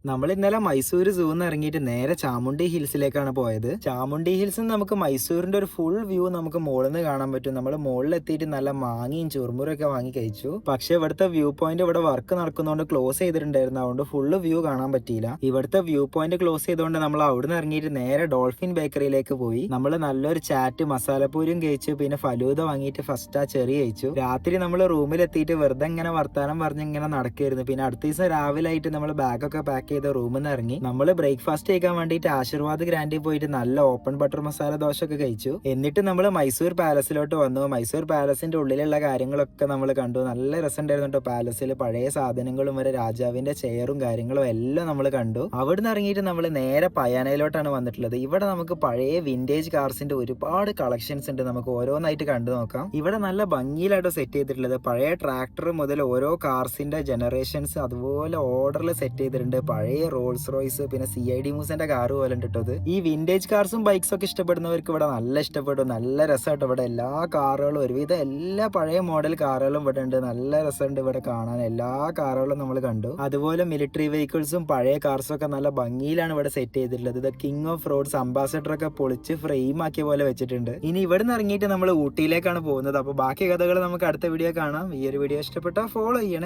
നമ്മൾ ഇന്നലെ മൈസൂർ സൂന്ന് ഇറങ്ങിയിട്ട് നേരെ ചാമുണ്ഡി ഹിൽസിലേക്കാണ് പോയത്. ചാമുണ്ഡി ഹിൽസ് നമുക്ക് മൈസൂരിന്റെ ഒരു ഫുൾ വ്യൂ നമുക്ക് മുകളിൽ നിന്ന് കാണാൻ പറ്റും. നമ്മൾ മുകളിൽ എത്തിയിട്ട് നല്ല മാങ്ങയും ചുറുമുറും ഒക്കെ വാങ്ങി കഴിച്ചു. പക്ഷെ ഇവിടുത്തെ വ്യൂ പോയിന്റ് ഇവിടെ വർക്ക് നടക്കുന്നതുകൊണ്ട് ക്ലോസ് ചെയ്തിട്ടുണ്ടായിരുന്നു. അതുകൊണ്ട് ഫുള്ള് വ്യൂ കാണാൻ പറ്റിയില്ല. ഇവിടുത്തെ വ്യൂ പോയിന്റ് ക്ലോസ് ചെയ്തുകൊണ്ട് നമ്മൾ അവിടുന്ന് ഇറങ്ങിയിട്ട് നേരെ ഡോൾഫിൻ ബേക്കറിയിലേക്ക് പോയി. നമ്മൾ നല്ലൊരു ചാറ്റ് മസാലപ്പൂരും കഴിച്ചു. പിന്നെ ഫലൂദ വാങ്ങിയിട്ട് ഫസ്റ്റ് ആ ചെറി കഴിച്ചു. രാത്രി നമ്മൾ റൂമിലെത്തിയിട്ട് വെറുതെ ഇങ്ങനെ വർത്താനം പറഞ്ഞ് ഇങ്ങനെ നടക്കായിരുന്നു. പിന്നെ അടുത്ത ദിവസം രാവിലെ ആയിട്ട് നമ്മൾ ബാഗൊക്കെ പാക്ക് ചെയ്ത് റൂമിൽ നിന്ന് ഇറങ്ങി. നമ്മൾ ബ്രേക്ക്ഫാസ്റ്റ് കഴിക്കാൻ വേണ്ടിയിട്ട് ആശീർവാദ് ഗ്രാൻഡിൽ പോയിട്ട് നല്ല ഓപ്പൺ ബട്ടർ മസാല ദോശ ഒക്കെ കഴിച്ചു. എന്നിട്ട് നമ്മൾ മൈസൂർ പാലസിലോട്ട് വന്നു. മൈസൂർ പാലസിന്റെ ഉള്ളിലുള്ള കാര്യങ്ങളൊക്കെ നമ്മൾ കണ്ടു. നല്ല രസമുണ്ടായിരുന്നു കേട്ടോ. പാലസിൽ പഴയ സാധനങ്ങളും വരെ രാജാവിന്റെ ചെയറും കാര്യങ്ങളും എല്ലാം നമ്മൾ കണ്ടു. അവിടുന്ന് ഇറങ്ങിയിട്ട് നമ്മൾ നേരെ പയാനയിലോട്ടാണ് വന്നിട്ടുള്ളത്. ഇവിടെ നമുക്ക് പഴയ വിന്റേജ് കാർസിന്റെ ഒരുപാട് കളക്ഷൻസ് ഉണ്ട്. നമുക്ക് ഓരോന്നായിട്ട് കണ്ടു നോക്കാം. ഇവിടെ നല്ല ഭംഗിയിലായിട്ട് സെറ്റ് ചെയ്തിട്ടുള്ളത് പഴയ ട്രാക്ടർ മുതൽ ഓരോ കാർസിന്റെ ജനറേഷൻസ് അതുപോലെ ഓർഡറിൽ സെറ്റ് ചെയ്തിട്ടുണ്ട്. പഴയ റോൾസ് റോയ്സ് പിന്നെ CID മൂസിന്റെ കാർ പോലെ ഉണ്ട്. ഈ വിന്റേജ് കാർസും ബൈക്സും ഒക്കെ ഇഷ്ടപ്പെടുന്നവർക്ക് ഇവിടെ നല്ല ഇഷ്ടപ്പെടും. നല്ല രസമായിട്ട് ഇവിടെ എല്ലാ കാറുകളും ഒരുവിധം എല്ലാ പഴയ മോഡൽ കാറുകളും ഇവിടെ ഉണ്ട്. നല്ല രസമുണ്ട് ഇവിടെ കാണാൻ. എല്ലാ കാറുകളും നമ്മൾ കണ്ടു. അതുപോലെ മിലിറ്ററി വെഹിക്കിൾസും പഴയ കാർസും ഒക്കെ നല്ല ഭംഗിയിലാണ് ഇവിടെ സെറ്റ് ചെയ്തിട്ടുള്ളത്. ഇത് കിങ് ഓഫ് റോഡ്സ് അംബാസഡർ ഒക്കെ പൊളിച്ച് ഫ്രെയിം ആക്കിയ പോലെ വെച്ചിട്ടുണ്ട്. ഇനി ഇവിടെ നിന്ന് ഇറങ്ങിയിട്ട് നമ്മൾ ഊട്ടിയിലേക്കാണ് പോകുന്നത്. അപ്പോൾ ബാക്കി കഥകൾ നമുക്ക് അടുത്ത വീഡിയോ കാണാം. ഈ ഒരു വീഡിയോ ഇഷ്ടപ്പെട്ടാൽ ഫോളോ ചെയ്യണേ.